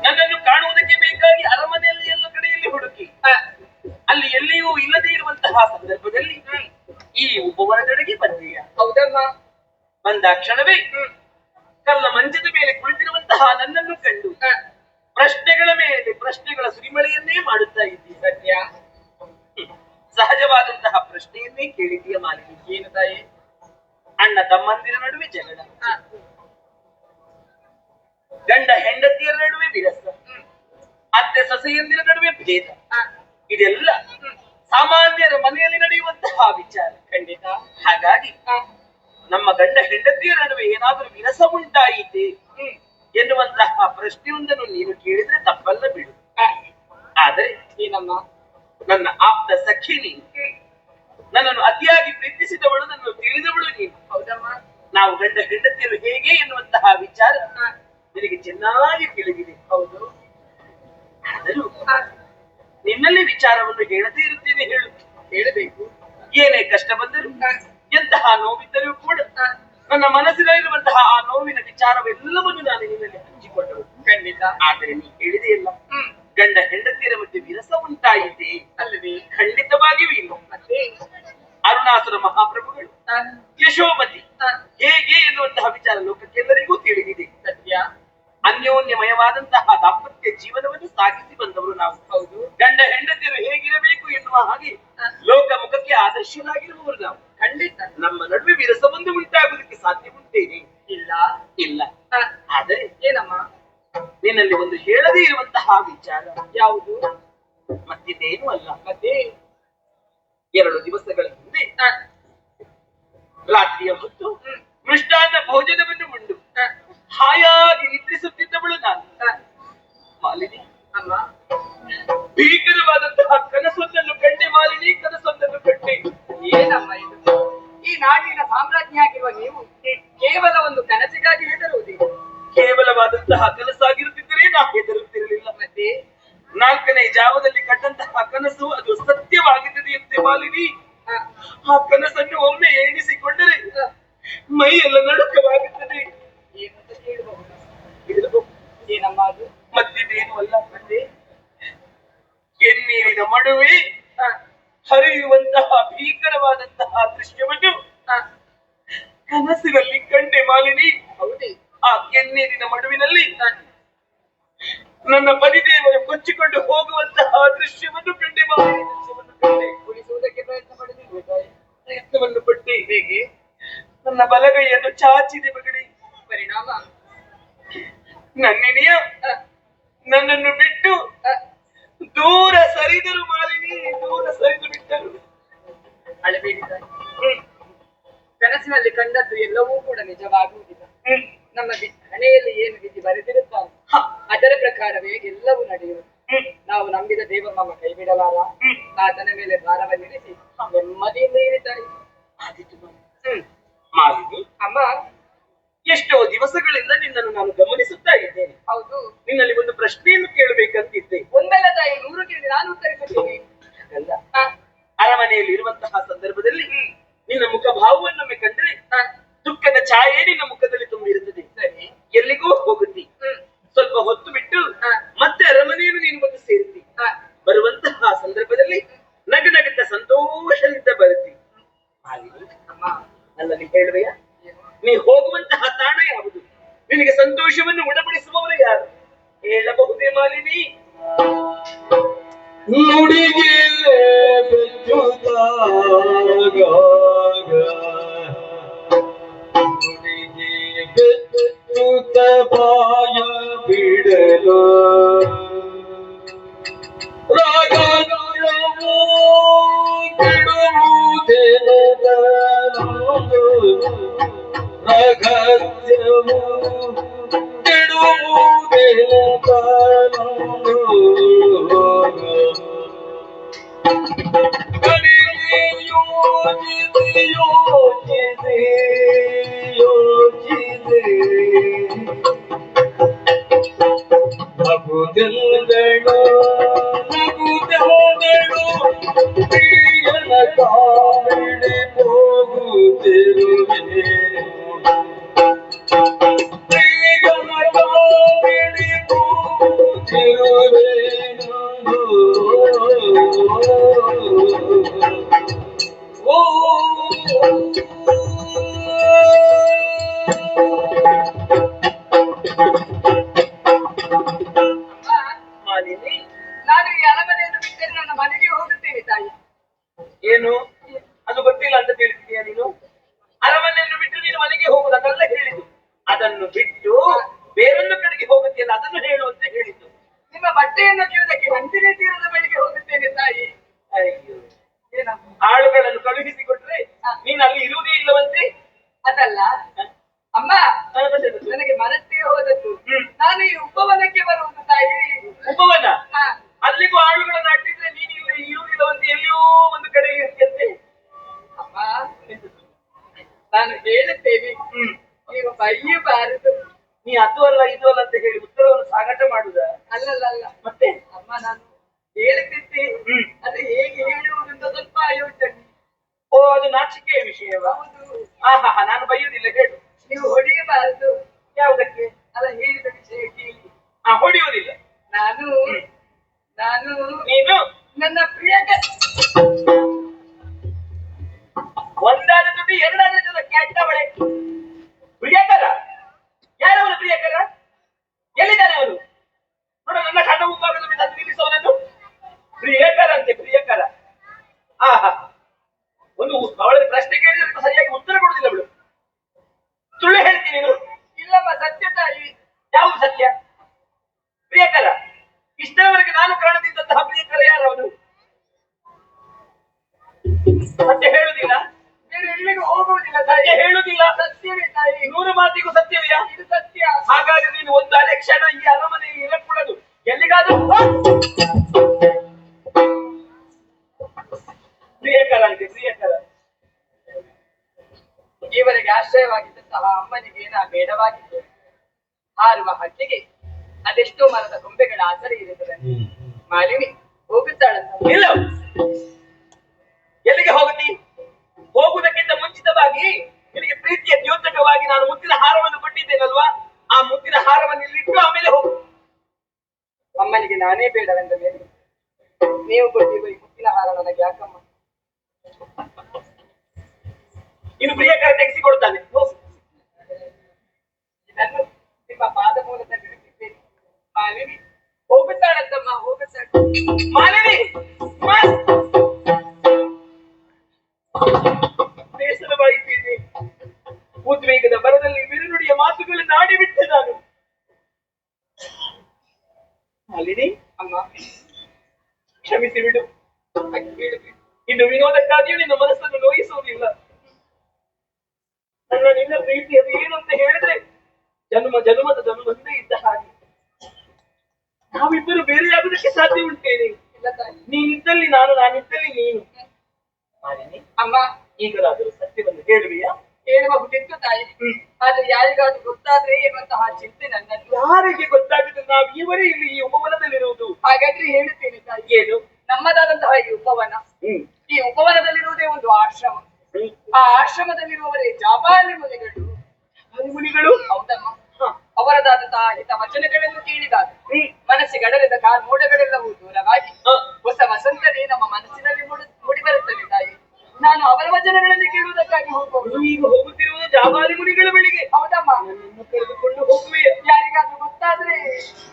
ನನ್ನನ್ನು ಕಾಣುವುದಕ್ಕೆ ಬೇಕಾಗಿ ಅರಮನೆಯಲ್ಲಿ ಎಲ್ಲ ಕಡೆಯಲ್ಲಿ ಹುಡುಕಿ ಅಲ್ಲಿ ಎಲ್ಲಿಯೂ ಇಲ್ಲದೆ ಇರುವಂತಹ ಸಂದರ್ಭದಲ್ಲಿ ಈ ಉಪವನದೊಳಗೆ ಬಂದೀಯ. ಹೌದಮ್ಮ. ಬಂದ ಕ್ಷಣವೇ ಕಲ್ಲ ಮಂಚದ ಮೇಲೆ ಕುಳಿತಿರುವಂತಹ ನನ್ನನ್ನು ಕಂಡು ಪ್ರಶ್ನೆಗಳ ಮೇಲೆ ಪ್ರಶ್ನೆಗಳ ಸುರಿಮಳೆಯನ್ನೇ ಮಾಡುತ್ತಾ ಇದ್ದೀಯ. ಸತ್ಯ. ಸಹಜವಾದಂತಹ ಪ್ರಶ್ನೆಯನ್ನೇ ಕೇಳಿದೀಯ ಮಾಲಿನಿ. ಏನು ತಾಯಿ? ಅಣ್ಣ ತಮ್ಮಂದಿರ ನಡುವೆ ಜಗಳ, ಗಂಡ ಹೆಂಡತಿಯರ ನಡುವೆ ವಿರಸ, ಅತ್ತೆ ಸೊಸೆಯಂದಿರ ನಡುವೆ ಭೇದ, ಇದೆಲ್ಲ ಸಾಮಾನ್ಯರ ಮನೆಯಲ್ಲಿ ನಡೆಯುವಂತಹ ವಿಚಾರ. ಖಂಡಿತ. ಹಾಗಾಗಿ ನಮ್ಮ ಗಂಡ ಹೆಂಡತಿಯರ ನಡುವೆ ಏನಾದರೂ ವಿರಸ ಉಂಟಾಯಿತೆ ಎನ್ನುವಂತಹ ಪ್ರಶ್ನೆಯೊಂದನ್ನು ನೀನು ಕೇಳಿದ್ರೆ ತಪ್ಪಲ್ಲ ಬಿಡು. ಆದರೆ ಏನಮ್ಮ? ನನ್ನ ಆಪ್ತ ಸಖಿ ನೀನು, ನನ್ನನ್ನು ಅತಿಯಾಗಿ ಪ್ರೀತಿಸಿದವಳು, ನನ್ನನ್ನು ತಿಳಿದವಳು ನೀನು. ಹೌದಮ್ಮ. ನಾವು ಗಂಡ ಹೆಂಡತಿಯರು ಹೇಗೆ ಎನ್ನುವಂತಹ ವಿಚಾರ ನಿನಗೆ ಚೆನ್ನಾಗಿ ತಿಳಿದಿದೆ. ಹೌದು. ಆದರೂ ನಿನ್ನಲ್ಲಿ ವಿಚಾರವನ್ನು ಹೇಳದೇ ಇರುತ್ತೇನೆ. ಹೇಳಬೇಕು. ಏನೇ ಕಷ್ಟ ಬಂದರೂ, ಎಂತಹ ನೋವಿದ್ದರೂ ಕೂಡ ನನ್ನ ಮನಸ್ಸಿನಲ್ಲಿರುವಂತಹ ಆ ನೋವಿನ ವಿಚಾರವೆಲ್ಲವನ್ನು ನಾನು ನಿನ್ನಲ್ಲಿ ಹಂಚಿಕೊಂಡಳು. ಖಂಡಿತ. ಆದರೆ ನೀ ಹೇಳಿದೆಯಲ್ಲ, ಗಂಡ ಹೆಂಡತಿಯರ ಮಧ್ಯೆ ವಿರಸ ಉಂಟಾಯಿತೆ ಅಲ್ಲವೇ? ಖಂಡಿತವಾಗಿಯೂ ಇಲ್ಲ. ಮತ್ತೆ ಅರುಣಾಸುರ ಮಹಾಪ್ರಭುಗಳು ಯಶೋಮತಿ ಹೇಗೆ ಎನ್ನುವಂತಹ ವಿಚಾರ ಲೋಕಕ್ಕೆಲ್ಲರಿಗೂ ತಿಳಿದಿದೆ. ಸತ್ಯ. ಅನ್ಯೋನ್ಯಮಯವಾದಂತಹ ದಾಂಪತ್ಯ ಜೀವನವನ್ನು ಸಾಗಿಸಿ ಬಂದವರು ನಾವು. ಹೌದು. ಗಂಡ ಹೆಂಡತಿಯರು ಹೇಗಿರಬೇಕು ಎನ್ನುವ ಹಾಗೆ ಲೋಕ ಮುಖಕ್ಕೆ ಆದರ್ಶರಾಗಿರುವವರು ನಾವು. ಖಂಡಿತ. ನಮ್ಮ ನಡುವೆ ವಿರಸವೊಂದು ಉಂಟಾಗುವುದಕ್ಕೆ ಸಾಧ್ಯ ಉಂಟೇನೆ? ಇಲ್ಲ. ಇಲ್ಲ. ಆದರೆ ಏನಮ್ಮ? ನಿನ್ನಲ್ಲಿ ಒಂದು ಹೇಳದೇ ಇರುವಂತಹ ವಿಚಾರ. ಯಾವುದು? ಮತ್ತಿದೇನು ಅಲ್ಲ. ಮತ್ತೆ 2 ದಿವಸಗಳ ಹಿಂದೆ ರಾತ್ರಿಯ ಹೊತ್ತು ಮೃಷ್ಟಾನ್ನ ಭೋಜನವನ್ನು ಉಂಡು ಹಾಯಾಗಿ ನಿದ್ರಿಸುತ್ತಿದ್ದವಳು ನಾನು. ಮಾಲಿನಿ, ಅಮ್ಮ, ಭೀಕರವಾದಂತಹ ಕನಸೊಂದನ್ನು ಕಂಡೆ ಮಾಲಿನಿ, ಕನಸೊಂದನ್ನು ಕಂಡೆ. ಏನಮ್ಮ ಇದು? ಈ ನಾಡಿನ ಸಾಮ್ರಾಜ್ಞಿ ಆಗಿರುವ ನೀವು ಕೇವಲ ಒಂದು ಕನಸಿಗಾಗಿ ಹೆದರುವುದೇ? ಕೇವಲವಾದಂತಹ ಕನಸಾಗಿರುತ್ತಿದ್ದರೆ ನಾ ಹೆದರುತ್ತಿರಲಿಲ್ಲ. ಮತ್ತೆ 4ನೇ ಜಾವದಲ್ಲಿ ಕಂಡಂತಹ ಕನಸು ಅದು ಸತ್ಯವಾಗಿದ್ದೆಯಂತೆ ಮಾಲಿನಿ. ಆ ಕನಸನ್ನು ಒಮ್ಮೆ ಎಣಿಸಿಕೊಂಡರೆ ಮೈ ಎಲ್ಲ ನಡುಕವಾಗುತ್ತದೆ. ಏನಂತ ಕೇಳಬಹುದು? ಏನಮ್ಮ ಅದು? ಮತ್ತಿದೇನು ಅಲ್ಲ. ಮತ್ತೆ ಕೆನ್ನೀರಿನ ಮಡುವೆ ಹರಿಯುವಂತಹ ಭೀಕರವಾದಂತಹ ದೃಶ್ಯವನ್ನು ಕನಸಿನಲ್ಲಿ ಕಂಡೆ ಮಾಲಿನಿ. ಹೌದೇ? ಆ ಕೆನ್ನೀರಿನ ಮಡುವಿನಲ್ಲಿ ನನ್ನ ಪತಿದೇವರು ಕೊಚ್ಚಿಕೊಂಡು ಹೋಗುವಂತಹ ದೃಶ್ಯವನ್ನು ಕಂಡೆ ಮಾಲಿನಿ. ದೃಶ್ಯವನ್ನು ಕಂಡೆ. ಉಳಿಸುವುದಕ್ಕೆ ಪ್ರಯತ್ನ ಪಡೆದಿದ್ದೆ. ಪ್ರಯತ್ನವನ್ನು ಪಟ್ಟೆ. ಹೇಗೆ? ನನ್ನ ಬಲಗೈಯನ್ನು ಚಾಚಿದೆ ಮಗಳಿ. ಪರಿಣಾಮ ನನ್ನಿನಿಯ ನನ್ನನ್ನು ಬಿಟ್ಟು ದೂರ ಸರಿದರು ಮಾಲಿನಿ, ದೂರ ಸರಿದು ಬಿಟ್ಟರು. ಅಳಬೇಡಿದ್ದಾರೆ. ಕನಸಿನಲ್ಲಿ ಕಂಡದ್ದು ಎಲ್ಲವೂ ಕೂಡ ನಿಜವಾಗುವುದಿಲ್ಲ. ನಮ್ಮ ಹಣೆಯಲ್ಲಿ ಏನು ವಿಧಿ ಬರೆದಿರುತ್ತಾರೆ ಅದರ ಪ್ರಕಾರವೇ ಎಲ್ಲವೂ ನಡೆಯುವುದು. ನಾವು ನಂಬಿದ ದೇವ ನಮ್ಮ ಕೈ ಬಿಡಲಾರ. ಆತನ ಮೇಲೆ ಭಾರವನ್ನಿರಿಸಿ ನೆಮ್ಮದಿಯಿಂದ ಇರಿದ್ದಾರೆ. ಮಾಲಿನಿ, ಅಮ್ಮ, ಎಷ್ಟೋ ದಿವಸಗಳಿಂದ ನಿನ್ನನ್ನು ನಾನು ಗಮನಿಸುತ್ತಾ ಇದ್ದೇನೆ. ಹೌದು. ನಿನ್ನಲ್ಲಿ ಒಂದು ಪ್ರಶ್ನೆಯನ್ನು ಕೇಳಬೇಕಂತಿದ್ದೆ. ಒಂದಲ್ಲ ತಾಯಿ, 100 ಕೇಳಿ ನಾನು ಉತ್ತರಿಸುತ್ತೇನೆ. ಅರಮನೆಯಲ್ಲಿ ಇರುವಂತಹ ಸಂದರ್ಭದಲ್ಲಿ ನಿನ್ನ ಮುಖ ಭಾವವನ್ನೊಮ್ಮೆ ಕಂಡ್ರೆ ದುಃಖದ ಛಾಯೆ ನಿನ್ನ ಮುಖದಲ್ಲಿ ತುಂಬಿರುತ್ತದೆ. ಸರಿ. ಎಲ್ಲಿಗೂ ಹೋಗುತ್ತಿ, ಸ್ವಲ್ಪ ಹೊತ್ತು ಬಿಟ್ಟು ಮತ್ತೆ ಅರಮನೆಯನ್ನು ನೀನು ಬಂದು ಸೇರಿಸಿ ಬರುವಂತಹ ಸಂದರ್ಭದಲ್ಲಿ ನಗನಗದ ಸಂತೋಷದಿಂದ ಬರುತ್ತಿ. ನನ್ನಲ್ಲಿ ಹೇಳುವೆಯಾ, ನೀ ಹೋಗುವಂತಹ ತಾಣ ಯಾವುದು? ನಿನಗೆ ಸಂತೋಷವನ್ನು ಉಣಬಡಿಸುವವರು ಯಾರು? ಹೇಳಬಹುದೇ ಮಾಲಿನಿ? ನುಡಿಗೆ ಬೆಚ್ಚುತ್ತ ಬಾಯ ಬಿಡಲು ರಾಗವು ಬಿಡುವುದೆನದ ರಹಸ್ಯವು ಬಿಡುವುದೆನದ ಯೋಚಿಸಿ ನಗುದೆಲ್ಲಗಳು ಪ್ರಿಯನ ಕಾಮಿಡಿ ಹೋಗುತ್ತಿರುವೆ. ಪ್ರಿಯನ ಕಾಮಿಡಿ ಹೋಗುತ್ತಿರುವೆ. ಓ ಮಾಲಿನಿ, ನಾನು ಈ ಅರಮನೆಯನ್ನು ಬಿಟ್ಟರೆ ನನ್ನ ಮನೆಗೆ ಹೋಗುತ್ತೇನೆ ತಾಯಿ. ಏನು ಅದು ಗೊತ್ತಿಲ್ಲ ಅಂತ ತಿಳಿದಿದೀಯ ನೀನು? ಅರಮನೆಯನ್ನು ಬಿಟ್ಟು ನೀನು ಮನೆಗೆ ಹೋಗುದು ಅದೆಲ್ಲ ಹೇಳಿದ್ದು. ಅದನ್ನು ಬಿಟ್ಟು ಬೇರೊಂದು ಕಡೆಗೆ ಹೋಗುತ್ತಿಲ್ಲ ಅದನ್ನು ಹೇಳು ಅಂತ ಹೇಳಿದ್ದು. ನಿಮ್ಮ ಬಟ್ಟೆಯನ್ನು ಕೇಳುವುದಕ್ಕೆ ನಂದಿನಿ ತೀರದ ಬಳಿಗೆ ಹೋಗುತ್ತೇನೆ ತಾಯಿ. ಅಯ್ಯೋ, ಏನಮ್ಮ? ಆಳುಗಳನ್ನು ಕಳುಹಿಸಿಕೊಟ್ರೆ ನೀನು ಅಲ್ಲಿ ಇರುವುದೇ ಇಲ್ಲವಂತೆ. ಅದಲ್ಲ ಅಮ್ಮ, ನನಗೆ ಮನಸ್ಸೇ ಹೋದದ್ದು. ನಾನು ಈ ಉಪವನಕ್ಕೆ ಬರುವುದು ತಾಯಿ. ಉಪವನ? ಹಾ. ಅಲ್ಲಿಗೂ ಆಳುಗಳನ್ನು ಅಟ್ಟಿದ್ರೆ ನೀನು ಇಲ್ಲಿ ಇರುವುದಿಲ್ಲವಂತೆ, ಎಲ್ಲಿಯೋ ಒಂದು ಕಡೆ ಇರ್ತಿಯಂತೆ. ಅಮ್ಮ, ನಾನು ಹೇಳುತ್ತೇನೆ, ನೀವು ಬೈಯಬಾರದು. ನೀ ಅದು ಅಲ್ಲ ಇದು ಅಲ್ಲ ಅಂತ ಹೇಳಿ ಉತ್ತರವನ್ನು ಸಾಗಾಟ ಮಾಡುದ? ಅಲ್ಲಲ್ಲ ಮತ್ತೆ ಅಮ್ಮ, ನಾನು ಹೇಳುತ್ತಿದ್ದೆ, ಅದು ಹೇಗೆ ಹೇಳುವುದಂತ ಸ್ವಲ್ಪ ಯೋಚನೆ. ಓ, ಅದು ನಾಚಿಕೆಯ ವಿಷಯವಾ? ಆಹಾ, ನಾನು ಬೈಯುವುದಿಲ್ಲ, ಹೇಳು. ನೀವು ಹೊಡೆಯಬಾರದು. ಯಾವುದಕ್ಕೆ? ಅಲ್ಲ, ಹೇಳಿದ ವಿಷಯ ಕೇಳಿ. ಹೊಡೆಯುವುದಿಲ್ಲ. ನಾನು ನಾನು ನೀನು ನನ್ನ ಪ್ರಿಯ ಒಂದಾದ ದುಡ್ಡು ಎರಡಾದ ಜನ ಕೆಟ್ಟವಳೆ. ಪ್ರಿಯಕರ? ಯಾರವನು ಪ್ರಿಯಕರ? ಎಲ್ಲಿದ್ದಾನೆ ಅವನು? ನೋಡ, ನನ್ನ ಕಣ್ಣ ಮುಂಭಾಗದ ಮೇಲೆ ತಂದು ನಿಲ್ಲಿಸವನನ್ನು ಪ್ರಿಯಕರ ಅಂತೆ. ಪ್ರಿಯಕರ? ಆಹಾ, ಒಂದು ಅವಳ ಪ್ರಶ್ನೆ ಕೇಳಿದ್ರೆ ಸರಿಯಾಗಿ ಉತ್ತರ ಕೊಡುದಿಲ್ಲ ಅವಳು. ಸುಳ್ಳು ಹೇಳ್ತೀನಿ ನೀನು? ಇಲ್ಲಮ್ಮ, ಸತ್ಯ ತಾಯಿ. ಯಾವುದು ಸತ್ಯ? ಪ್ರಿಯಕರ? ಇಷ್ಟರವರೆಗೆ ನಾನು ಕಾಣದಿದ್ದಂತಹ ಪ್ರಿಯಕರ ಯಾರವನು? ಸತ್ಯ ಹೇಳುದಿಲ್ಲ? ಬೇರೆ ಎಲ್ಲಿಗೂ ಹೋಗುವುದಿಲ್ಲ ತಾಯಿ. ಸತ್ಯ ಹೇಳುದಿಲ್ಲ? ಸತ್ಯವೇ ತಾಯಿ. 100 ಮಾತಿಗೂ ಸತ್ಯವಿಯಾ? ಇದು ಸತ್ಯ. ಹಾಗಾಗಿ ನೀನು ಒಂದು ಅರೆ ಕ್ಷಣ ಈ ಅರಮನೆಯಲ್ಲಿ ಇರಕೂಡದು. ಎಲ್ಲಿಗಾದ್ರೂ ಪ್ರಿಯಕರ ಅಂತೆ. ಪ್ರಿಯಕರ ಈವರೆಗೆ ಆಶ್ರಯವಾಗಿದ್ದಂತಹ ಅಮ್ಮನಿಗೆ ನಾ ಬೇಡವಾಗಿತ್ತು. ಹಾರುವ ಹಕ್ಕಿಗೆ ಅದೆಷ್ಟೋ ಮರದ ಕೊಂಬೆಗಳ ಆಸರೆ ಇರುತ್ತದೆ. ಮಾಲಿನಿ ಹೋಗುತ್ತಾಳಂತ. ಇಲ್ಲ, ಎಲ್ಲಿಗೆ ಹೋಗುತ್ತಿ? ಹೋಗುವುದಕ್ಕಿಂತ ಮುಂಚಿತವಾಗಿ ನಿನಗೆ ಪ್ರೀತಿಯ ದ್ಯೋತಕವಾಗಿ ನಾನು ಮುತ್ತಿನ ಹಾರವನ್ನು ಕೊಟ್ಟಿದ್ದೇನಲ್ವಾ? ಆ ಮುತ್ತಿನ ಹಾರವನ್ನು ಇಲ್ಲಿಟ್ಟು ಆಮೇಲೆ ಹೋಗು. ಅಮ್ಮನಿಗೆ ನಾನೇ ಬೇಡವೆಂದ ಮೇಲೆ ನೀವು ಕೊಟ್ಟಿರುವ ಈ ಮುತ್ತಿನ ಹಾರ ನನಗೆ ಯಾಕಮ್ಮ? ಇನ್ನು ಪ್ರಿಯಕರ ತೆಗೆಸಿಕೊಡ್ತಾನೆ. ಹೋಗು. ಇದನ್ನು ನಿಮ್ಮ ಪಾದ ಮೂಲದಲ್ಲಿ ಇಡುತ್ತಿದ್ದೇನೆ. ಮಾಲಿನಿ ಹೋಗುತ್ತಾಳಂತಮ್ಮ, ಹೋಗುತ್ತಾಳೆ. ಮಾಲಿನಿ, ಬೇಸರವಾಯಿತೀನಿ. ಉದ್ವೇಗದ ಬರದಲ್ಲಿ ಬಿರುನುಡಿಯ ಮಾತುಗಳನ್ನು ಆಡಿಬಿಟ್ಟೆ ನಾನು. ಮಾಲಿನಿ, ಅಮ್ಮ ಕ್ಷಮಿಸಿ ಬಿಡು. ಹೇಳಬೇಕು. ಇನ್ನು ವಿನೋದಕ್ಕಾಗಿಯೂ ನಿನ್ನ ಮನಸ್ಸನ್ನು ನೋಯಿಸುವುದಿಲ್ಲ. ನಿನ್ನ ಪ್ರೀತಿ ಅದು ಏನು ಅಂತ ಹೇಳಿದ್ರೆ ಜನ್ಮ ಜನ್ಮದ ಜನ್ಮಂದೇ ಇದ್ದ ಹಾಗೆ. ನಾವಿಬ್ಬರು ಬೇರೆಯಾಗುವುದಕ್ಕೆ ಸಾಧ್ಯ ಉಂಟೇನೆ? ಇಲ್ಲ ತಾಯಿ. ನೀನಿದ್ದಲ್ಲಿ ನಾನು, ನಾನಿದ್ದಲ್ಲಿ ನೀನು. ಅಮ್ಮ, ಈಗಲಾದರೂ ಸತ್ಯವನ್ನು ಹೇಳುವೆಯಾ? ಹೇಳಬಹುದಿತ್ತು ತಾಯಿ. ಆದ್ರೆ ಯಾರಿಗಾದ್ರೂ ಗೊತ್ತಾದ್ರೆ ಎನ್ನುವಂತಹ ಚಿಂತೆ ನನ್ನದು. ಯಾರಿಗೆ ಗೊತ್ತಾಗಿದ್ರೆ ನಾವು ಇವರೇ ಇಲ್ಲಿ ಈ ಉಪವನದಲ್ಲಿರುವುದು. ಹಾಗಾದ್ರೆ ಹೇಳುತ್ತೇನೆ ತಾಯಿ. ಏನು? ನಮ್ಮದಾದಂತಹ ಈ ಉಪವನ, ಈ ಉಪವನದಲ್ಲಿರುವುದೇ ಒಂದು ಆಶ್ರಮ. ಆ ಆಶ್ರಮದಲ್ಲಿರುವವರೇ ಜಾಬಾಲಿ ಮುನಿಗಳು. ಮುನಿಗಳು? ಹೌದಮ್ಮ. ಅವರದಾದಂತಹ ಹಿತ ವಚನಗಳನ್ನು ಕೇಳಿದಾಗ ಮನಸ್ಸಿಗೆ ಅಡರಿದ ಮೋಡಗಳೆಲ್ಲವೂ ದೂರವಾಗಿ ಹೊಸ ವಸಂತನೇ ನಮ್ಮ ಮನಸ್ಸಿನಲ್ಲಿ ಮೂಡಿ ಬರುತ್ತದೆ ತಾಯಿ. ನಾನು ಅವರ ವಚನಗಳನ್ನು ಕೇಳುವುದಕ್ಕಾಗಿ ಹೋಗುವುದು. ಈಗ ಹೋಗುತ್ತಿರುವುದು ಜಾಬಾಲಿ ಮುನಿಗಳ ಬಳಿಗೆ? ಹೌದಮ್ಮ. ನನ್ನನ್ನು ಕರೆದುಕೊಂಡು ಹೋಗುವೆಯ? ಯಾರಿಗಾದ್ರೂ ಗೊತ್ತಾದ್ರೆ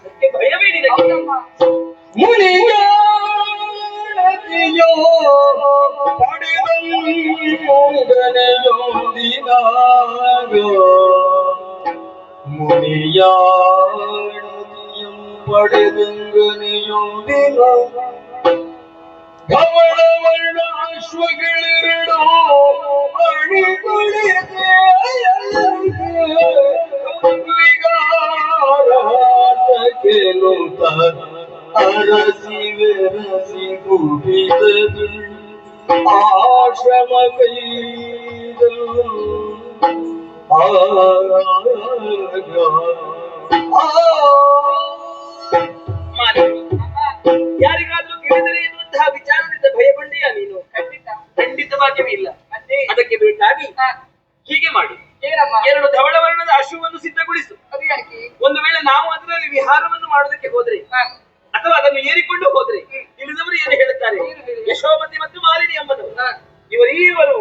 ಅದಕ್ಕೆ ಭಯವೇ ನಿನಗೆ? ಹೌದಮ್ಮ. ಮುನಿಯೋ ಪಡೆದಂಗನೆಯೊಂದಿನ ಧವಳವರ್ಣ ಅಶ್ವಗಳೆರಡು ಅಣಿಗಳಿದೆ ವಿಗಾರವಾತಗೆನುತ ಅರಸಿ ವೆರಸಿ ಗುಡಿದದು ಆಶ್ರಮ ಕೈದಲು ಯಾರಿಗಾದ್ರೂ ತಿಳಿದರೆ ಎನ್ನುವಂತಹ ವಿಚಾರದಿಂದ ಭಯಗೊಂಡೆಯಾ ನೀನು? ಖಂಡಿತವಾಗಿಯೂ ಇಲ್ಲ. ಅದಕ್ಕೆ ಬೇಕಾಗಿ ಹೀಗೆ ಮಾಡು. ಏನಮ್ಮ? 2 ಧವಳವರ್ಣದ ಅಶ್ವವನ್ನು ಸಿದ್ಧಗೊಳಿಸು. ಅದು ಯಾಕೆ? ಒಂದು ವೇಳೆ ನಾವು ಅದರಲ್ಲಿ ವಿಹಾರವನ್ನು ಮಾಡುವುದಕ್ಕೆ ಹೋದ್ರೆ ಅಥವಾ ಅದನ್ನು ಏರಿಕೊಂಡು ಹೋದ್ರೆ ತಿಳಿದವರು ಏನು ಹೇಳುತ್ತಾರೆ? ಯಶೋಮತಿ ಮತ್ತು ಮಾಲಿನಿ ಎಂಬುದು ಇವರೀವರು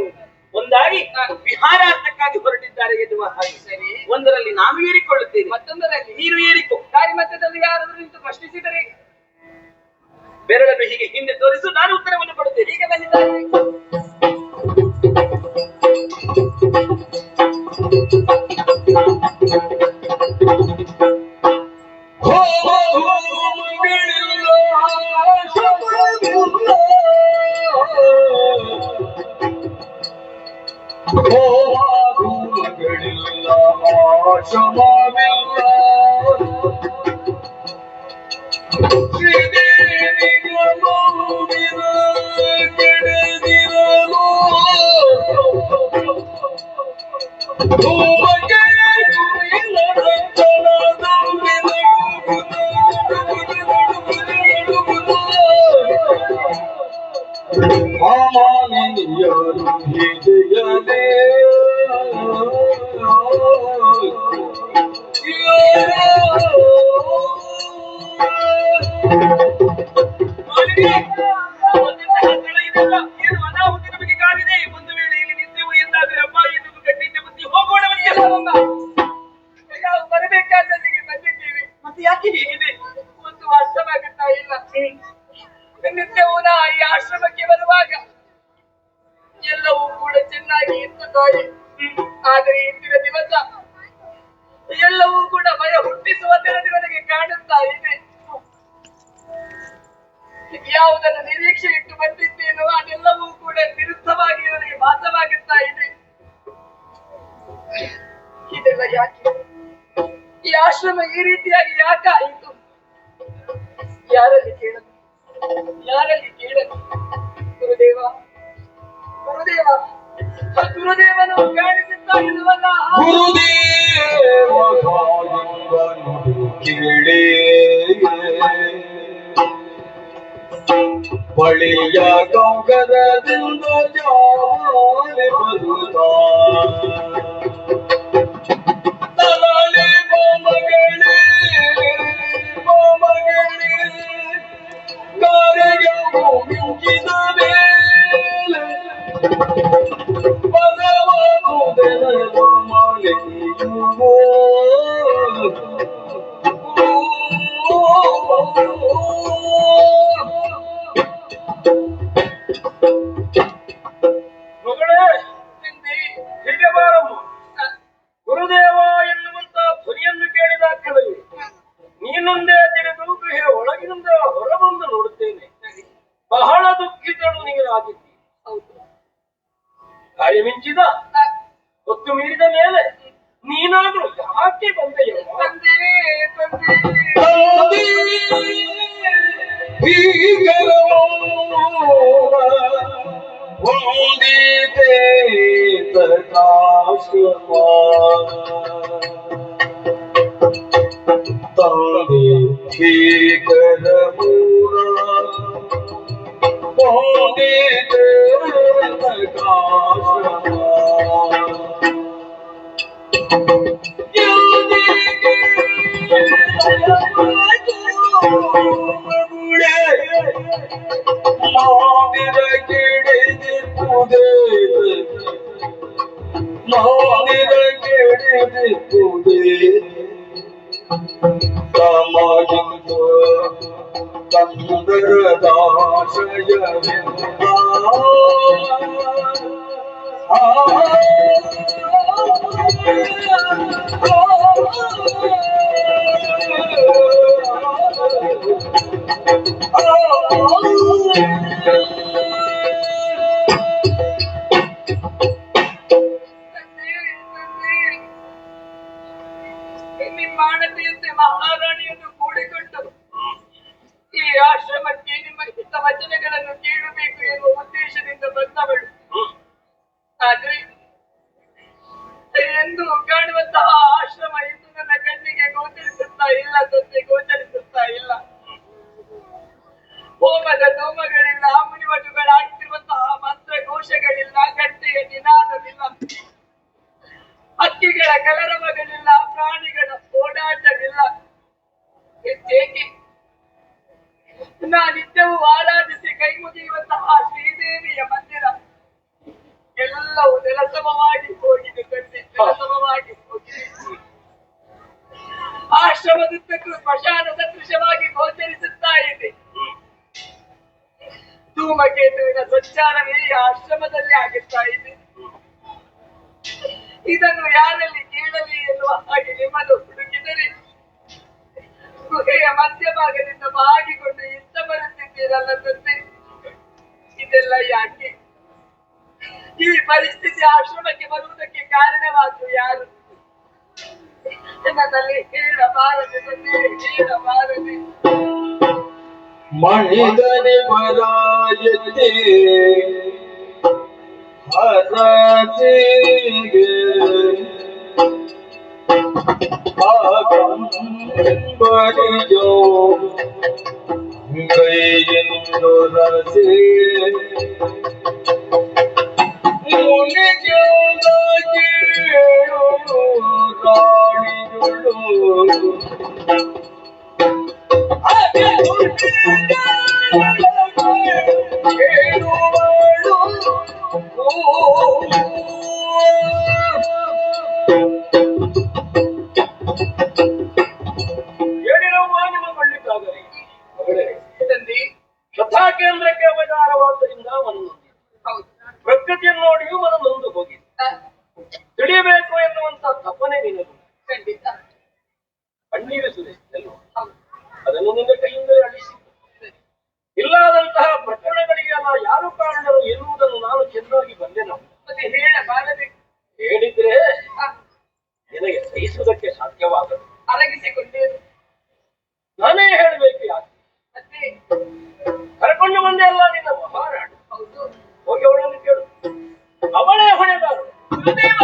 ಒಂದಾಗಿ ವಿಹಾರಾರ್ಥಕ್ಕಾಗಿ ಹೊರಟಿದ್ದಾರೆ ಎನ್ನುವ ಹಾಗೆ. ಸರಿ, ಒಂದರಲ್ಲಿ ನಾನು ಏರಿಕೊಳ್ಳುತ್ತೇನೆ, ಮತ್ತೊಂದರಲ್ಲಿ ನೀನು ಏರಿಕೊ. ದಾರಿ ಮಧ್ಯದಲ್ಲಿ ಯಾರಾದ್ರೂ ನಿಂತು ಪ್ರಶ್ನಿಸಿದರೆ ಬೆರಳನ್ನು ಹೀಗೆ ಹಿಂದೆ ತೋರಿಸು, ನಾನು ಉತ್ತರವನ್ನು ಕೊಡುತ್ತೇನೆ. ಈಗ ಬಂದಿದ್ದಾರೆ. ಏನು ಅನಾಹುತ ನಮಗೆ ಕಾದಿದೆ. ಒಂದು ವೇಳೆ ಇಲ್ಲಿ ನಿಂತೆವು ಎಂದಾದ್ರೆ ಅಮ್ಮ ಎನ್ನುವುದು ಖಂಡಿತ ಬುದ್ಧಿ ಹೋಗೋಣ. ನಾವು ಬರಬೇಕಾದಲ್ಲಿಗೆ ಬಂದಿದ್ದೀವಿ. ಮತ್ತೆ ಯಾಕೆ ಹೀಗಿದೆ? ಒಂದು ಅರ್ಥವಾಗುತ್ತಾ ಇಲ್ಲ. ನಿತ್ಯವೂ ನಾ ಈ ಆಶ್ರಮಕ್ಕೆ ಬರುವಾಗ ಎಲ್ಲವೂ ಕೂಡ ಚೆನ್ನಾಗಿ ಇತ್ತು ತಾಯಿ. ಆದರೆ ಇಂದಿನ ದಿವಸ ಎಲ್ಲವೂ ಕೂಡ ಭಯ ಹುಟ್ಟಿಸುವ ತೆರದಿ ನನಗೆ ಕಾಣುತ್ತಾ ಇದೆ. ಯಾವುದನ್ನು ನಿರೀಕ್ಷೆ ಇಟ್ಟು ಬಂದಿದ್ದೇನೋ ಅದೆಲ್ಲವೂ ಕೂಡ ವಿರುದ್ಧವಾಗಿ ನನಗೆ ಭಾಸವಾಗುತ್ತಾ ಇದೆ. ಇದೆಲ್ಲ ಯಾಕೆ? ಈ ಆಶ್ರಮ ಈ ರೀತಿಯಾಗಿ ಯಾಕಾಯಿತು? ಯಾರಲ್ಲಿ ಕೇಳದು? ಯಾರಲ್ಲಿ ಕೇಳದು? ಗುರುದೇವ, ಗುರುದೇವ, ಗುರುದೇವನು ಕಾಣಿಸುತ್ತಾ ಇರುವಲ್ಲ. ಕೇಳೇ ಬಳಿಯ ಗೌಗರದಿಂದ ಜಾಲೆ ಬರುತ್ತಾ ತಲಾಳೆ ಮಗಳೇ ಕಾರ್ಯವು ಮಿಂಚಿದ ಮೇಲೆ ಪದವಾಗುವುದೆಲ್ಲ ಮಾಲೆಯುವೋ ಮಗಳೇ, ಹೀಗೆ ಬಾರಮ್ಮ. ಗುರುದೇವ ಎನ್ನುವಂತ ಧ್ವನಿಯನ್ನು ಕೇಳಿದ ಕೆಲವು ನೀನೊಂದೇ ತಿಳಿದು ಗೃಹ ಒಳಗಿನಿಂದ ಹೊರಬಂದು ನೋಡುತ್ತೇನೆ. ಬಹಳ ದುಃಖಿತಳು ನೀನಾಗಿದ್ದಿ. ಗಾಯ ಮಿಂಚಿದ ಹೊತ್ತು ಮೀರಿದ ಮೇಲೆ ನೀನಾದ್ರೂ ಯಾಕೆ ಬಂದೆಯೋ? ವಂದಿತೆ ತಥಾಶ್ರಮ ತಂದೆ ಭೀಕರ ಮೂಲ ವಂದಿತೆ ತಥಾಶ್ರಮ ಮಾವಿನ ಗಿಡದಿಪ್ಪುದೇ ಮಾವಿನ ಗಿಡದಿಪ್ಪುದೇ ಕಾಮಗಿಂದ ಕಂದರದಾಶಯವಿಂದ ನಿಮ್ಮಾಣತೆಯಂತೆ ಮಹಾರಾಣಿಯನ್ನು ಕೂಡಿಕೊಂಡು ಈ ಆಶ್ರಮಕ್ಕೆ ನಿಮ್ಮ ಹಿತ ವಚನಗಳನ್ನು ಕೇಳಬೇಕು ಎನ್ನುವ ಉದ್ದೇಶದಿಂದ ಬಂದವಳು. ಆದ್ರೆ ಎಂದು ಕಾಣುವಂತಹ ಆಶ್ರಮ ಎಂದು ನನ್ನ ಕಣ್ಣಿಗೆ ಗೋಚರಿಸುತ್ತಾ ಇಲ್ಲ, ತಂದೆ ಗೋಚರಿಸುತ್ತಾ ಇಲ್ಲ. ಹೋಮದ ಧೂಮಗಳಿಲ್ಲ, ಮುನಿವಟುಗಳಾಡುತ್ತಿರುವಂತಹ ಮಂತ್ರ ಘೋಷಗಳಿಲ್ಲ, ಗಂಟೆಯ ನಿನಾದವಿಲ್ಲ, ಹಕ್ಕಿಗಳ ಕಲರವಗಳಿಲ್ಲ, ಪ್ರಾಣಿಗಳ ಓಡಾಟವಿಲ್ಲ. ಹೆಚ್ಚೇಕೆ ನಿತ್ಯವೂ ಆರಾಧಿಸಿ ಕೈ ಮುಗಿಯುವಂತಹ ಶ್ರೀದೇವಿಯ ಮಂದಿರ ಎಲ್ಲವೂ ನೆಲಸಮವಾಗಿ ಹೋಗಿದೆ ತಂದೆ, ನೆಲಸಮವಾಗಿ ಹೋಗಿದೆ. ಆಶ್ರಮದುದ್ದಕ್ಕೂ ಸ್ಮಶಾನ ಸದೃಶವಾಗಿ ಗೋಚರಿಸುತ್ತಾ ಇದೆ. ಧೂಮಕೇತುವಿನ ಸಂಚಾರವೇ ಈ ಆಶ್ರಮದಲ್ಲಿ ಆಗುತ್ತಾ ಇದೆ. ಇದನ್ನು ಯಾರಲ್ಲಿ ಕೇಳಲಿ ಎನ್ನುವ ಹಾಗೆ ನಿಮ್ಮನ್ನು ಹುಡುಕಿದರೆ ಗುಹೆಯ ಮಧ್ಯಭಾಗದಿಂದ ಬಾಗಿಕೊಂಡು ಇತ್ತ ಬರುತ್ತಿದ್ದೀರಲ್ಲ ತಂದೆ, ಇದೆಲ್ಲ ಯಾಕೆ? ಈ ಪರಿಸ್ಥಿತಿ ಆಶ್ರಮಕ್ಕೆ ಬರುವುದಕ್ಕೆ ಕಾರಣವಾದ್ರು ಯಾರು? ನನ್ನಲ್ಲಿ ಹೇಳಬಾರದೆ ತಂದೆ, ಹೇಳಬಾರದೆ. ಮಣಿದನೆ ಮರಾಯತೆ ಹರಸಿಗೆ ಆಗಂಬರಿಯೋ ಕೈಯೆಂದು ರಸೆ ಮುನಿಜೋದ ಕೇಳು ರಾಣಿಗಳು ಶ್ರದ್ಧಾ ಕೇಂದ್ರಕ್ಕೆ ಅವತಾರವಾದ್ದರಿಂದ ಪ್ರಕೃತಿಯನ್ನು ನೋಡಿಯೂ ಮನ ನೊಂದು ಹೋಗಿದೆ. ತಿಳಿಯಬೇಕು ಎನ್ನುವಂತ ತಪ್ಪನೆ ನಿನದು. ಖಂಡಿತ ಕಣ್ಣೀರು ಸುರಿಸಿದೆಲ್ಲೋ ಅದನ್ನು ನಿನ್ನ ಕೈಯಿಂದಲೇ ಅಳಿಸಿ. ಇಲ್ಲದಂತಹ ಪ್ರಕರಣಗಳಿಗೆಲ್ಲ ಯಾರು ಕಾರಣರು ಎನ್ನುವುದನ್ನು ನಾನು ಚೆನ್ನಾಗಿ ಬಂದೆ. ನಾವು ಮತ್ತೆ ಹೇಳಬಾರದೆ. ಹೇಳಿದ್ರೆ ನಿನಗೆ ಸಹಿಸುವುದಕ್ಕೆ ಸಾಧ್ಯವಾಗದು. ಅರಗಿಸಿಕೊಂಡೇ ನಾನೇ ಹೇಳಬೇಕು ಯಾಕೆ? ಮತ್ತೆ ಕರ್ಕೊಂಡು ಬಂದೆ ಅಲ್ಲ ನಿನ್ನ ಮಹಾರಾಣಿ. ಹೌದು, ಹೋಗಿ ಅವಳನ್ನು ಕೇಳು, ಅವಳೇ ಹೊಣೆಗಾರಳು. ಗುರುದೇವ,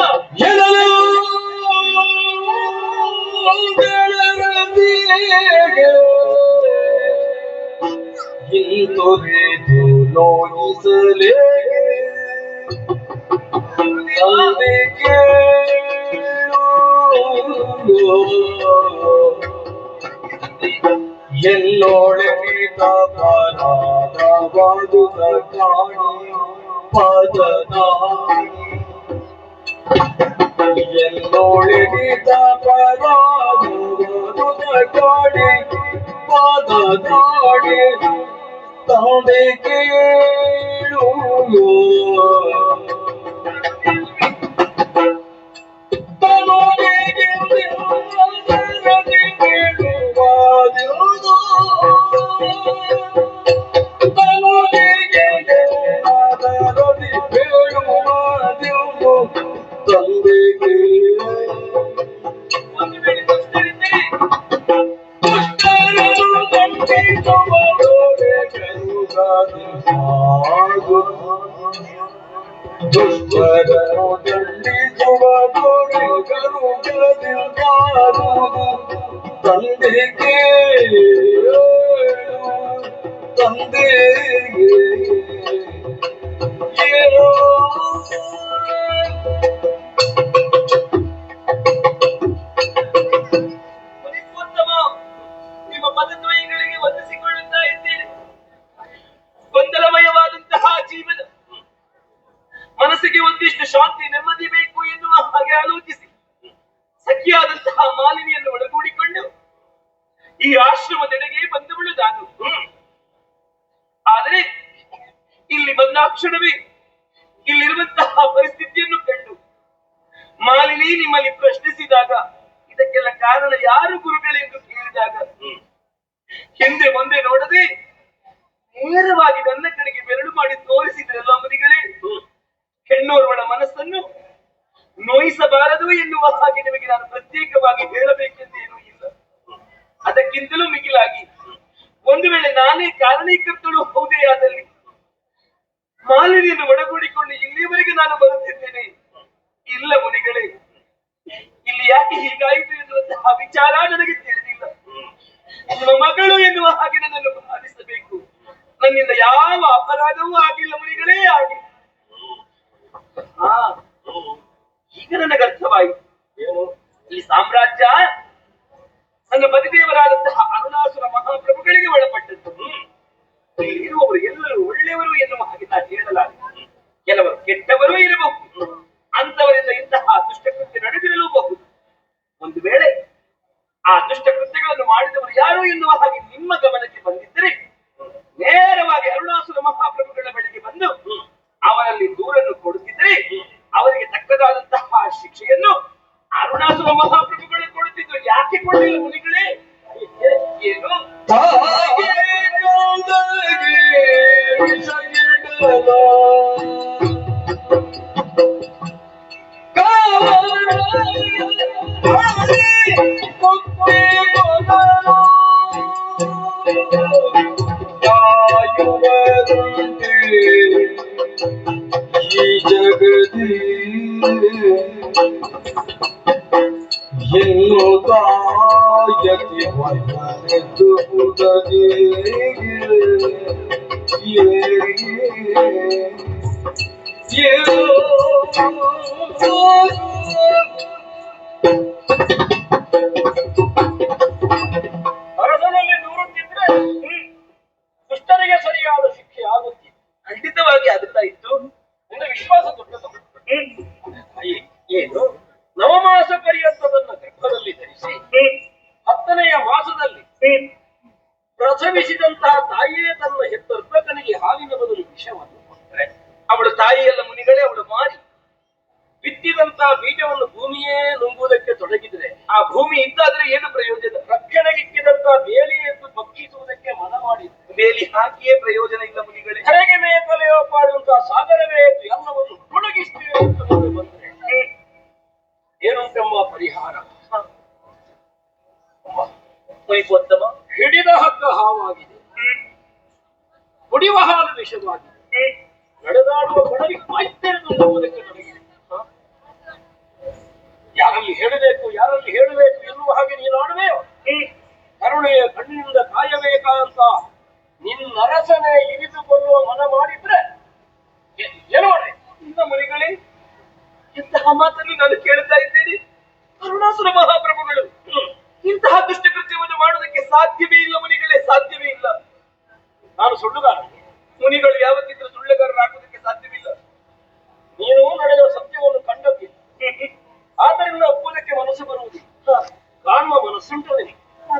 ಇಂತೊರೆದು ನೋಯಿಸಲೇ ತಂದೆ ಕೇಳು ಎಲ್ಲೋಳೆ ತಪರಾಧವಾದುದ ಕಾಣಿ ಪದನಾಣಿ ಎಲ್ಲೋಳೆ ತಪರಾಧವಾದುದ ಕಾಣಿ ಪದನಾಣಿ ತಂದೆ ಕೇಳು ತಂದೆಗೆ ಒಂದು ವೇಳೆ ದುಷ್ಟರಿದ್ದರೆ ದುಷ್ಟರನ್ನು ದಂಡಿಸುವ ತಂದೆಗೆ ತಂದೆಗೆ ಮುನಿಪೋತ್ತಮ, ನಿಮ್ಮ ಪದದ್ವಯಗಳಿಗೆ ವಂದಿಸಿಕೊಳ್ಳುತ್ತಾ ಇದ್ದೇನೆ. ಗೊಂದಲಮಯವಾದಂತಹ ಜೀವನ, ಮನಸ್ಸಿಗೆ ಒಂದಿಷ್ಟು ಶಾಂತಿ ನೆಮ್ಮದಿ ಬೇಕು ಎನ್ನುವ ಹಾಗೆ ಆಲೋಚಿಸಿ ಸಖಿಯಾದಂತಹ ಮಾಲಿನಿಯನ್ನು ಒಳಗೂಡಿಕೊಂಡು ಈ ಆಶ್ರಮದೆಡೆಗೆ ಬಂದವಳು ನಾನು. ಆದರೆ ಇಲ್ಲಿ ಬಂದ ಕ್ಷಣವೇ ಇಲ್ಲಿರುವಂತಹ ಪರಿಸ್ಥಿತಿಯನ್ನು ಕಂಡು ಮಾಲಿನಿ ನಿಮ್ಮಲ್ಲಿ ಪ್ರಶ್ನಿಸಿದಾಗ, ಇದಕ್ಕೆಲ್ಲ ಕಾರಣ ಯಾರು ಗುರುಗಳೆಂದು ಕೇಳಿದಾಗ, ಹಿಂದೆ ಮುಂದೆ ನೋಡದೆ ನೇರವಾಗಿ ನನ್ನ ಕಡೆಗೆ ಬೆರಳು ಮಾಡಿ ತೋರಿಸಿದ್ರಲ್ಲ ಮುನಿಗಳೇ. ಹೆಣ್ಣೋರ್ವಳ ಮನಸ್ಸನ್ನು ನೋಯಿಸಬಾರದು ಎನ್ನುವ ಹಾಗೆ ನಿಮಗೆ ನಾನು ಪ್ರತ್ಯೇಕವಾಗಿ ಹೇಳಬೇಕೆಂದೇನೂ ಇಲ್ಲ. ಅದಕ್ಕಿಂತಲೂ ಮಿಗಿಲಾಗಿ ಒಂದು ವೇಳೆ ನಾನೇ ಕಾರಣೀಕರ್ತಳು ಹೌದೇ ಆದಲ್ಲಿ ಮಾಲಿನಿಯನ್ನು ಒಡಗೂಡಿಕೊಂಡು ಇಲ್ಲಿಯವರೆಗೆ ನಾನು ಬರುತ್ತಿದ್ದೇನೆ. ಇಲ್ಲ ಮುನಿಗಳೇ, ಇಲ್ಲಿ ಯಾಕೆ ಹೀಗಾಯಿತು ಎನ್ನುವಂತಹ ವಿಚಾರ ನನಗೆ ತಿಳಿದಿಲ್ಲ. ನಿಮ್ಮ ಮಗಳು ಎನ್ನುವ ಹಾಗೆ ನನ್ನನ್ನು ಭಾವಿಸಬೇಕು. ನನ್ನಿಂದ ಯಾವ ಅಪರಾಧವೂ ಆಗಿಲ್ಲ ಮುನಿಗಳೇ, ಆಗಿ ಈಗ ನನಗೆ ಅರ್ಥವಾಯಿತು. ಏನು? ಈ ಸಾಮ್ರಾಜ್ಯ ನನ್ನ ಪತಿದೇವರಾದಂತಹ ಅರುಣಾಸುರ ಮಹಾಪ್ರಭುಗಳಿಗೆ ಒಳಪಟ್ಟದ್ದು. ಕಾಯುವುದುಂಟೆ ಈ ಜಗದಿ ಇನ್ನು ಕಾಯತಿ ವಯನೆದ್ದು ಅರಸನಲ್ಲಿ ದೂರುತ್ತಿದ್ರೆ ದುಷ್ಟರಿಗೆ ಸರಿಯಾದ ಶಿಕ್ಷೆ ಆಗುತ್ತಿತ್ತು. ಖಂಡಿತವಾಗಿ ಆಗುತ್ತಾ ಇತ್ತು. ನಿನ್ನ ವಿಶ್ವಾಸ ದೊಡ್ಡದು. ಏನು ನವಮಾಸ ಪರ್ಯಂತದನ್ನ ಗರ್ಭದಲ್ಲಿ ಧರಿಸಿ 10ನೆಯ ಮಾಸದಲ್ಲಿ ಪ್ರಸವಿಸಿದಂತಹ ತಾಯಿಯೇ ತನ್ನ ಹೆತ್ತರ್ಭಕನಿಗೆ ಹಾಲಿನ ಬದಲು ವಿಷವನ್ನು ಕೊಟ್ಟರೆ ಅವಳು ತಾಯಿಯಲ್ಲ ಮುನಿಗಳೇ, ಅವಳು ಮಾರಿ ಬಿತ್ತಿದಂತಹ ಬೀಜವನ್ನು ಭೂಮಿಯೇ ನುಂಗುವುದಕ್ಕೆ ತೊಡಗಿದ್ರೆ ಆ ಭೂಮಿ ಇದ್ದಾದ್ರೆ ಏನು ಪ್ರಯೋಜನ? ರಕ್ಷಣೆಗಿಕ್ಕಿದಂತಹ ಬೇಲಿ ಎದ್ದು ಭಕ್ಷಿಸುವುದಕ್ಕೆ ಮನ ಮಾಡಿದ್ರು. ಬೇಲಿ ಹಾಕಿಯೇ ಪ್ರಯೋಜನ ಇಲ್ಲ ಮುನಿಗಳೇ. ಕರೆಗೆ ಮೇಕಲೆಯೋ ಪಾಡುವಂತಹ ಸಾಗರವೇ ಎದ್ದು ಎಲ್ಲವನ್ನು ಮುಳುಗಿಸ್ತೀವಿ ಅಂತ ಮುಂದೆ ಬಂದ್ರೆ ಏನುಂಟಮ್ಮ ಪರಿಹಾರ? ಮುನಿಪೋತ್ತಮ, ಹಿಡಿದ ಹಗ್ಗ ಹಾವಾಗಿದೆ, ಕುಡಿಯುವ ಹಾಲು ವಿಷವಾಗಿದೆ, ನಡೆದಾಡುವ ಕೊಡಲಿ ಬಾಯ್ತೆರೆದು ಹೋಗುವುದಕ್ಕೆ ತೊಡಗಿದೆ. ಯಾರಲ್ಲಿ ಹೇಳಬೇಕು ಯಾರಲ್ಲಿ ಹೇಳಬೇಕು ಎನ್ನುವ ಹಾಗೆ ನೀನು ಆಡುವೆಯೋ? ಕರುಣೆಯ ಕಣ್ಣಿನಿಂದ ಕಾಯಬೇಕಂತ ನಿನ್ನರಸನೆ ಇರಿದುಕೊಳ್ಳುವ ಮನ ಮಾಡಿದ್ರೆ ಏನು ಮಾಡೆ? ಇಂಥ ಮುನಿಗಳೇ, ಇಂತಹ ಮಾತನ್ನು ನಾನು ಕೇಳ್ತಾ ಇದ್ದೇನೆ. ಕರುಣಾಸುರ ಮಹಾಪ್ರಭುಗಳು ಇಂತಹ ದುಷ್ಟಕೃತ್ಯವನ್ನು ಮಾಡುವುದಕ್ಕೆ ಸಾಧ್ಯವೇ ಇಲ್ಲ ಮುನಿಗಳೇ, ಸಾಧ್ಯವೇ ಇಲ್ಲ. ನಾನು ಸುಳ್ಳುಗಾರ, ಮುನಿಗಳು ಯಾವತ್ತಿದ್ರೂ ಸುಳ್ಳುಗಾರರಾಗುವುದಕ್ಕೆ ಸಾಧ್ಯವಿಲ್ಲ. ನೀನು ನಡೆದ ಸತ್ಯವನ್ನು ಕಂಡದ್ದಿಲ್ಲ, ಆದ್ದರಿಂದ ಒಪ್ಪುವುದಕ್ಕೆ ಮನಸ್ಸು ಬರುವುದಿಲ್ಲ. ಕಾಣುವ ಮನಸ್ಸುಂಟದೆ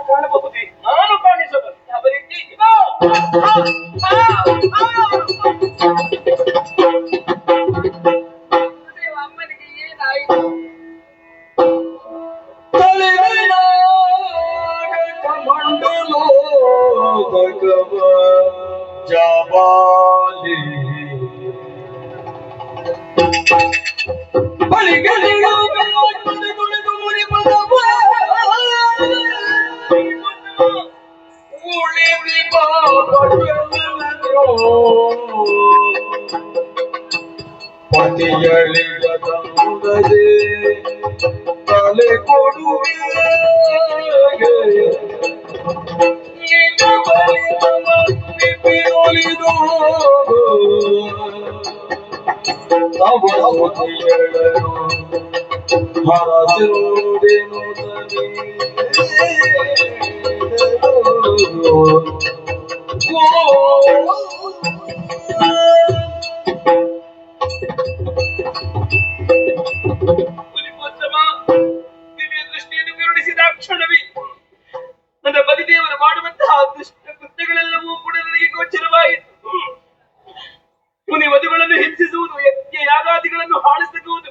ಕಾಣಬಹುದೇ, ನಾನು ಕಾಣಿಸಬಲ್ಲೆ. ಯಾವ ರೀತಿ? ಅಮ್ಮನಿಗೆ ಏನಾಯಿತು? ಮಂಡಲೋದಕವ ಜವಾಲಿ ಬಳಿಗಳಿಗೂ ಕುಳಿದು ಮುರಿಪದವ ಉಳಿದಿ ಪತಿಯಳಿದ ತಂದದೆ ತಲೆ ಕೊಡುವೆ ಒಲಿದು ಅವತಿಯಳರು ಹರಸುವುದೇನು ದಿವ್ಯ ದೃಷ್ಟಿಯನ್ನು ಕರುಣಿಸಿದ ಕ್ಷಣವೇ ನನ್ನ ಬದಿದೇವರು ಮಾಡುವಂತಹ ದುಷ್ಟ ಕೃತ್ಯಗಳೆಲ್ಲವೂ ಕೂಡ ನನಗೆ ಗೋಚರವಾಯಿತು. ಮುನಿ ವಧುಗಳನ್ನು ಹಿಂಸಿಸುವುದು, ಯಜ್ಞ ಯಾಗಾದಿಗಳನ್ನು ಹಾಳಿಸುವುದು,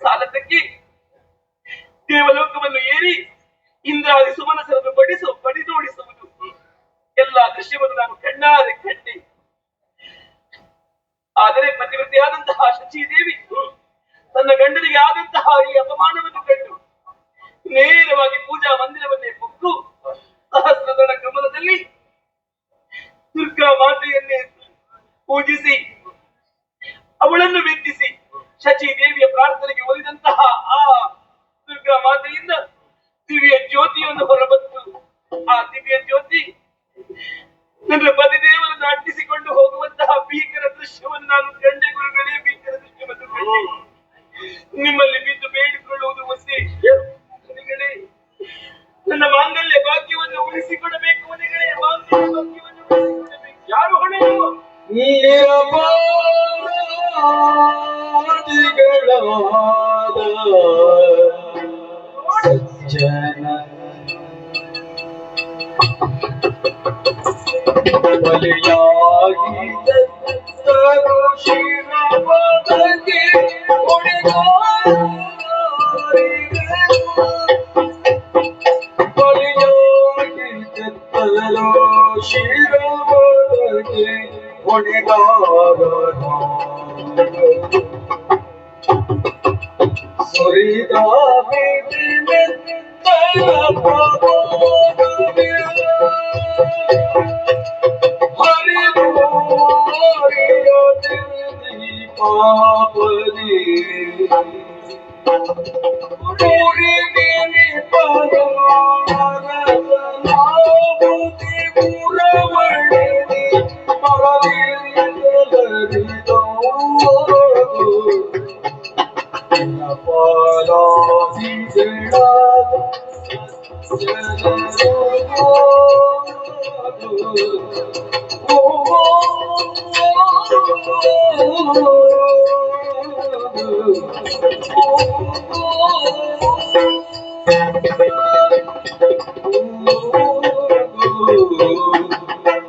ಸಾಲದಕ್ಕೆ ದೇವಲೋಕವನ್ನು ಏರಿ ಇಂದ್ರಾದಿ ಸುಮನಸರನ್ನು ಬಡಿದೋಡಿಸುವುದು, ಎಲ್ಲಾ ದೃಶ್ಯವನ್ನು ನಾನು ಕಣ್ಣಾರೆ ಕಂಡೆ. ಆದರೆ ಪತಿವ್ರತೆಯಾದಂತಹ ಶಚೀದೇವಿ ತನ್ನ ಗಂಡನಿಗೆ ಆದಂತಹ ಈ ಅಪಮಾನವನ್ನು ಕಂಡು ನೇರವಾಗಿ ಪೂಜಾ ಮಂದಿರವನ್ನೇ ಹೊಕ್ಕು ಸಹಸ್ರದಳ ಕಮಲದಲ್ಲಿ ದುರ್ಗಾ ಮಾತೆಯನ್ನೇ ಪೂಜಿಸಿ ಅವಳನ್ನು ಮೆಚ್ಚಿಸಿ ಶಚೀದೇವಿಯ ಪ್ರಾರ್ಥನೆಗೆ ಒಲಿದಂತಹ ಆ ದುರ್ಗಾ ಮಾತೆಯಿಂದ ದಿವ್ಯ ಜ್ಯೋತಿಯನ್ನು ಹೊರಬಂತು. ಆ ದಿವ್ಯ ಜ್ಯೋತಿ ನನ್ನ ಪತಿದೇವರನ್ನು ಅಂಟಿಸಿಕೊಂಡು ಹೋಗುವಂತಹ ಭೀಕರ ದೃಶ್ಯವನ್ನು ನಾನು ಕಂಡೆ ಗುರುಗಳೇ, ಭೀಕರ ದೃಶ್ಯವನ್ನು ಕಂಡೆ. ನಿಮ್ಮಲ್ಲಿ ಬಿದ್ದು ಬೇಡಿಕೊಳ್ಳುವುದು ಒಂದೇ, ಮುನಿಗಳೇ, ನನ್ನ ಮಾಂಗಲ್ಯ ಭಾಗ್ಯವನ್ನು ಉಳಿಸಿಕೊಡಬೇಕು. ಮುನಿಗಳೇ, ಮಾಂಗಲ್ಯ ಭಾಗ್ಯವನ್ನು ಉಳಿಸಿಕೊಡಬೇಕು. ಯಾರು ಹೊಣೆಯೋ? ಸಜ್ಜನ ಬಲಿಯಾಗಿ ದತ್ತರು ಶಿರಪದಕ್ಕೆ ಬಲಿಯಾಗಿ ದತ್ತರು ಶಿರಪದಕ್ಕೆ ಹೊಡೆದಾರ ಸುರಿದ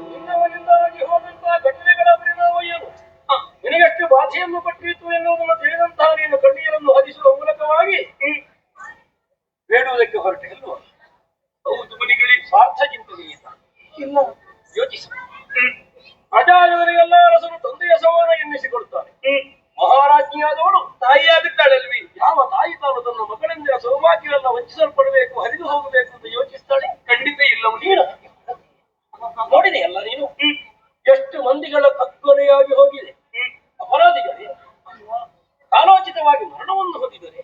ನಿನ್ನವರಿಂದಾಗಿ ಹೋದಂತಹ ಘಟನೆಗಳ ಪರಿಣಾಮ ಏನು? ನಿನಗೆಷ್ಟು ಬಾಧೆಯನ್ನು ಪಟ್ಟಿತ್ತು ಎನ್ನುವುದನ್ನು ತಿಳಿದಂತಹ ನೀನು ಕಣ್ಣೀರನ್ನು ಹರಿಸುವ ಮೂಲಕವಾಗಿ ಬೇಡುವುದಕ್ಕೆ ಹೊರಟೆ ಅಲ್ವಾ? ಹೌದು ಮುನಿಗಳೇ. ಸ್ವಾರ್ಥ ಚಿಂತನೆಯಿಂದ ಇಲ್ಲ, ಯೋಚಿಸ. ರಾಜಾಯವರಿಗೆಲ್ಲ ಅರಸರು ತಂದೆಯ ಸಮಾನ ಎನ್ನಿಸಿಕೊಳ್ತಾನೆ. ಮಹಾರಾಜ್ಞಿಯಾದವಳು ತಾಯಿಯಾಗುತ್ತಾಳಲ್ವಿ? ಯಾವ ತಾಯಿ ತಾನು ತನ್ನ ಮಕ್ಕಳಿಂದ ಸೌಭಾಗ್ಯವನ್ನು ವಂಚಿಸಲ್ಪಡಬೇಕು, ಹರಿದು ಹೋಗಬೇಕು ಅಂತ ಯೋಚಿಸ್ತಾಳೆ? ಖಂಡಿತ ಇಲ್ಲ ನೀನು ನೋಡಿದೆ ಅಲ್ಲ ನೀನು, ಎಷ್ಟು ಮಂದಿಗಳ ಕಗ್ಗೊಲೆಯಾಗಿ ಹೋಗಿದೆ. ಅಪರಾಧಿಗಳೇ ಕಾಲೋಚಿತವಾಗಿ ಮರಣವನ್ನು ಹೊಂದಿದರೆ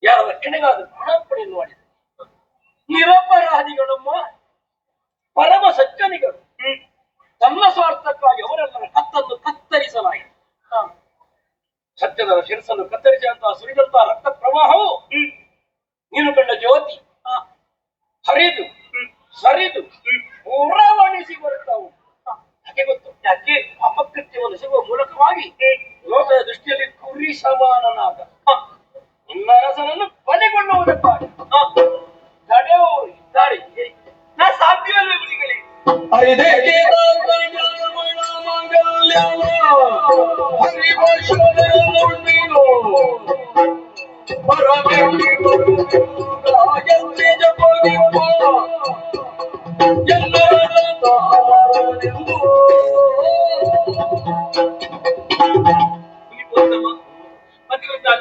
ಯಾರ ರಕ್ಷಣೆಗಾದ ಪ್ರಾಣಾರ್ಪಣೆಯನ್ನು ಮಾಡಿದೆ. ನಿರಪರಾಧಿಗಳಮ್ಮ, ಪರಮ ಸಜ್ಜನಿಗಳು, ತನ್ನ ಸ್ವಾರ್ಥಕ್ಕಾಗಿ ಅವರೆಲ್ಲರ ಕತ್ತನ್ನು ಕತ್ತರಿಸಲಾಗಿದೆ. ಸಜ್ಜನರ ಶಿರಸನ್ನು ಕತ್ತರಿಸಿದಂತಹ ಸುರಿದಂತಹ ರಕ್ತ ಪ್ರವಾಹವು ನೀನು ಕಂಡ ಜ್ಯೋತಿ ಹರಿದು ಸರಿದು ಉರವಣಿಸಿ ಬರುತ್ತಾವು. ಯಾಕೆ ಗೊತ್ತು? ಯಾಕೆ ಅಪಕೃತ್ಯವನ್ನು ಸಿಗುವ ಮೂಲಕವಾಗಿ ಲೋಕದ ದೃಷ್ಟಿಯಲ್ಲಿ ಕುರಿ ಸಮಾನನಾದ ನಿನ್ನ ಅರಸನನ್ನು ಕೊನೆಗೊಳ್ಳುವುದಕ್ಕಾಗಿ ತಡೆಯುವವರು ಇದ್ದಾರೆ. ನಾ ಸಾಧ್ಯವಲ್ಲ ಮುನಿಗಳೇ.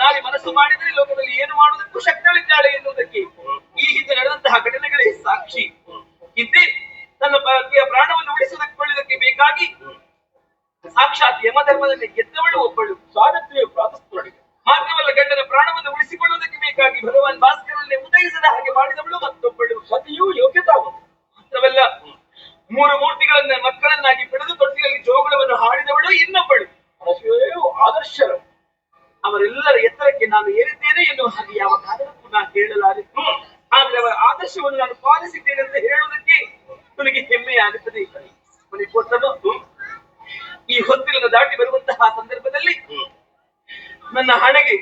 ನಾರಿ ಮನಸ್ಸು ಮಾಡಿದರೆ ಲೋಕದಲ್ಲಿ ಏನು ಮಾಡುವುದಕ್ಕೂ ಶಕ್ತಳಿದ್ದಾಳೆ ಎನ್ನುವುದಕ್ಕೆ ಈ ಹಿಂದೆ ನಡೆದಂತಹ ಘಟನೆಗಳೇ ಸಾಕ್ಷಿ. ಹಿಂದೆ ತನ್ನ ಪತಿಯ ಪ್ರಾಣವನ್ನು ಉಳಿಸುವುದಕ್ಕೆ ಬೇಕಾಗಿ ಸಾಕ್ಷಾತ್ ಯಮಧರ್ಮದಲ್ಲಿ ಗೆದ್ದವಳು ಒಬ್ಬಳು ಸಾವಿತ್ರಿಯ ಪ್ರಾತಸ್ಮರಣೆ. ಮಾತ್ರವಲ್ಲ, ಗಂಡನ ಪ್ರಾಣವನ್ನು ಉಳಿಸಿಕೊಳ್ಳುವುದಕ್ಕೆ ಬೇಕಾಗಿ ಭಗವಾನ್ ಭಾಸ್ಕರನ್ನೇ ಉದಯಿಸದ ಹಾಗೆ ಮಾಡಿದವಳು ಮತ್ತೊಬ್ಬಳು. ಸತಿಯು ಯೋಗ್ಯತಾವನು. ಮಾತ್ರವಲ್ಲ, ಮೂರು ಮೂರ್ತಿಗಳನ್ನ ಮಕ್ಕಳನ್ನಾಗಿ ಪಡೆದು ತೊಟ್ಟಿಯಲ್ಲಿ ಜೋಗುಳವನ್ನು ಹಾಡಿದವಳು ಇನ್ನೊಬ್ಬಳು. ಆದರ್ಶರು. ಅವರೆಲ್ಲರ ಎತ್ತರಕ್ಕೆ ನಾನು ಏರಿದ್ದೇನೆ ಎನ್ನುವ ಹಾಗೆ ಯಾವ ಕಾರಣಕ್ಕೂ ನಾನು ಹೇಳಲಾರೆ. ಆದ್ರೆ ಅವರ ಆದರ್ಶವನ್ನು ನಾನು ಪಾಲಿಸಿದ್ದೇನೆ ಅಂತ ಹೇಳುವುದಕ್ಕೆ ನನಗೆ ಹೆಮ್ಮೆಯಾಗುತ್ತದೆ. ಈ ಹೊತ್ತಿಲನ್ನು ದಾಟಿ ಬರುವಂತಹ ಸಂದರ್ಭದಲ್ಲಿ ನನ್ನ ಹಣೆಗೆ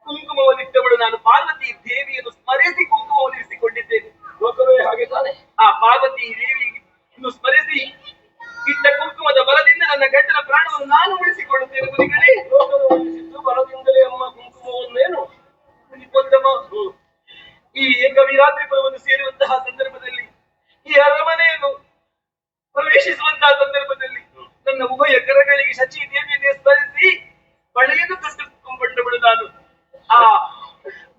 ಕುಂಕುಮವನ್ನಿಟ್ಟವಳು ನಾನು ಪಾರ್ವತಿ ದೇವಿಯನ್ನು ಸ್ಮರಿಸಿ ಕುಂಕುಮವನ್ನಿರಿಸಿಕೊಂಡಿದ್ದೇನೆ. ಲೋಕವೇ ಹಾಗೆ ತಾನೆ. ಆ ಪಾರ್ವತಿ ದೇವಿಯನ್ನು ಸ್ಮರಿಸಿ ಇಟ್ಟ ಕುಂಕುಮದ ಬಲದಿಂದ ನನ್ನ ಗಂಡನ ಪ್ರಾಣವನ್ನು ನಾನು ಉಳಿಸಿಕೊಳ್ಳುತ್ತೇನೆ. ಮುನಿಗಳೇ, ಲೋಕದ ಉಳಿಸಿದ್ದು ಬಲದಿಂದಲೇ ಅಮ್ಮ ಕುಂಕುಮವನ್ನೇನು ಮುನಿಪೊಂದಮ, ಈ ಏಕವೀರಾತ್ರಿ ಪರ್ವವನ್ನು ಸೇರುವಂತಹ ಸಂದರ್ಭದಲ್ಲಿ, ಈ ಅರಮನೆಯನ್ನು ಪ್ರವೇಶಿಸುವಂತಹ ಸಂದರ್ಭದಲ್ಲಿ ನನ್ನ ಉಭಯ ಕರಗಳಿಗೆ ಶಚಿ ದೇವಿಯನ್ನು ಸ್ಮರಿಸಿ ಬಳೆಯನ್ನು ತೊಟ್ಟುಕೊಂಡವಳು ನಾನು. ಆ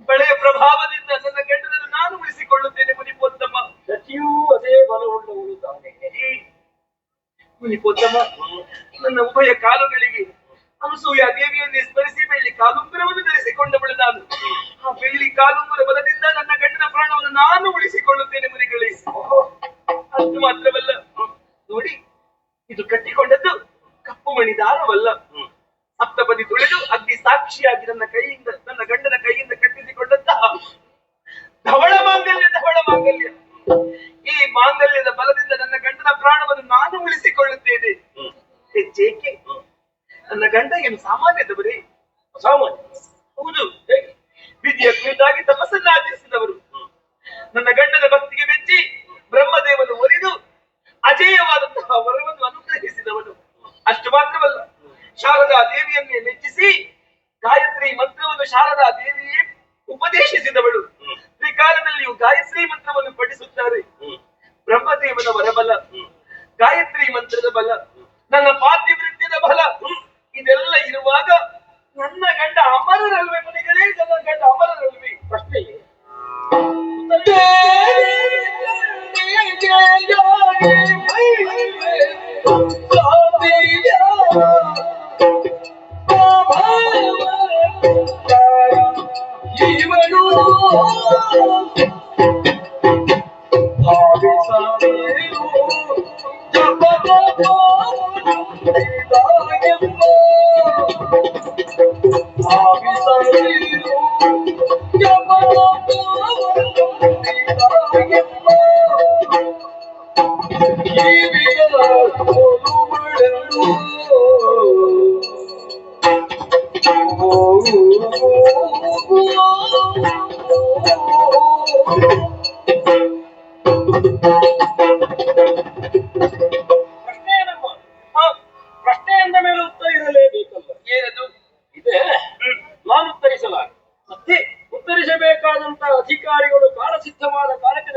ಬಳೆಯ ಪ್ರಭಾವದಿಂದ ನನ್ನ ಗಂಡನನ್ನು ನಾನು ಉಳಿಸಿಕೊಳ್ಳುತ್ತೇನೆ. ಮುನಿಪೊಂದಮ, ಶಚಿಯೂ ಅದೇ ಬಲವುಳ್ಳವಳು ತಾನೆ. ಮುನಿಪೊಂದಮ, ನನ್ನ ಉಭಯ ಕಾಲುಗಳಿಗೆ ಅನಸೂಯ ದೇವಿಯನ್ನೇ ಸ್ಮರಿಸಿ ಬೆಳ್ಳಿ ಕಾಲುಂಗುರವನ್ನು ಧರಿಸಿಕೊಂಡವಳು ನಾನು. ಆ ಬೆಳ್ಳಿ ಕಾಲುಂಗುರ ಬಲದಿಂದ ನನ್ನ ಗಂಡನ ಪ್ರಾಣವನ್ನು ನಾನು ಉಳಿಸಿಕೊಳ್ಳುತ್ತೇನೆ. ಮುನಿಗಳೇ, ಅಷ್ಟು ಮಾತ್ರವಲ್ಲ, ನೋಡಿ, ಇದು ಕಟ್ಟಿಕೊಂಡದ್ದು ಕಪ್ಪು ಮಣಿ ದಾರವಲ್ಲ. ಸಪ್ತಪದಿ ತುಳಿದು ಅಗ್ನಿ ಸಾಕ್ಷಿಯಾಗಿ ನನ್ನ ಗಂಡನ ಕೈಯಿಂದ ಕಟ್ಟಿಸಿಕೊಂಡಂತಹ ಧವಳ ಮಾಂಗಲ್ಯ. ಈ ಮಾಂಗಲ್ಯದ ಬಲದಿಂದ ನನ್ನ ಗಂಡನ ಪ್ರಾಣವನ್ನು ನಾನು ಉಳಿಸಿಕೊಳ್ಳುತ್ತೇನೆ. ಹೆಚ್ಚೇಕೆ? ನನ್ನ ಗಂಡ ಏನು ಸಾಮಾನ್ಯದವರೇ? ಅಸಾಮಾನ್ಯ. ಹೌದು, ವಿಧಿಯ ಕುರಿತಾಗಿ ತಪಸ್ಸನ್ನು ಆಚರಿಸಿದವರು. ನನ್ನ ಗಂಡನ ಭಕ್ತಿಗೆ ಮೆಚ್ಚಿ ಬ್ರಹ್ಮದೇವನು ಒಲಿದು ಅಜೇಯವಾದಂತಹ ವರವನ್ನು ಅನುಗ್ರಹಿಸಿದವನು. ಅಷ್ಟು ಮಾತ್ರವಲ್ಲ, ಶಾರದಾ ದೇವಿಯನ್ನೇ ಮೆಚ್ಚಿಸಿ ಗಾಯತ್ರಿ ಮಂತ್ರವನ್ನು ಶಾರದಾ ದೇವಿಯೇ ಉಪದೇಶಿಸಿದವಳು. ತ್ರಿಕಾಲದಲ್ಲಿಯೂ ಗಾಯತ್ರಿ ಮಂತ್ರವನ್ನು ಪಠಿಸುತ್ತಾರೆ. ಬ್ರಹ್ಮದೇವನ ವರಬಲ, ಗಾಯತ್ರಿ ಮಂತ್ರದ ಬಲ, ನನ್ನ ಪಾತಿವೃತ್ಯದ ಬಲ, ಇದೆಲ್ಲ ಇರುವಾಗ ನನ್ನ ಗಂಡ ಅಮರರಲ್ವೇ ಮುನಿಗಳೇ? ನನ್ನ ಗಂಡ ಅಮರರಲ್ವೇ? ಪ್ರಶ್ನೆ ಜೀವನು ಪ್ರಶ್ನೆ ಏನಮ್ಮ? ಪ್ರಶ್ನೆ ಅಂದ ಮೇಲೆ ಉತ್ತರ ಇರಲೇಬೇಕಲ್ಲ. ಏನದು? ಇದೆ, ನಾನು ಉತ್ತರಿಸಲಾರೆ. ಮತ್ತೆ ಉತ್ತರಿಸಬೇಕಾದಂತ ಅಧಿಕಾರಿಗಳು ಕಾಲಸಿದ್ಧವಾದ ಕಾಲಕ್ಕೆ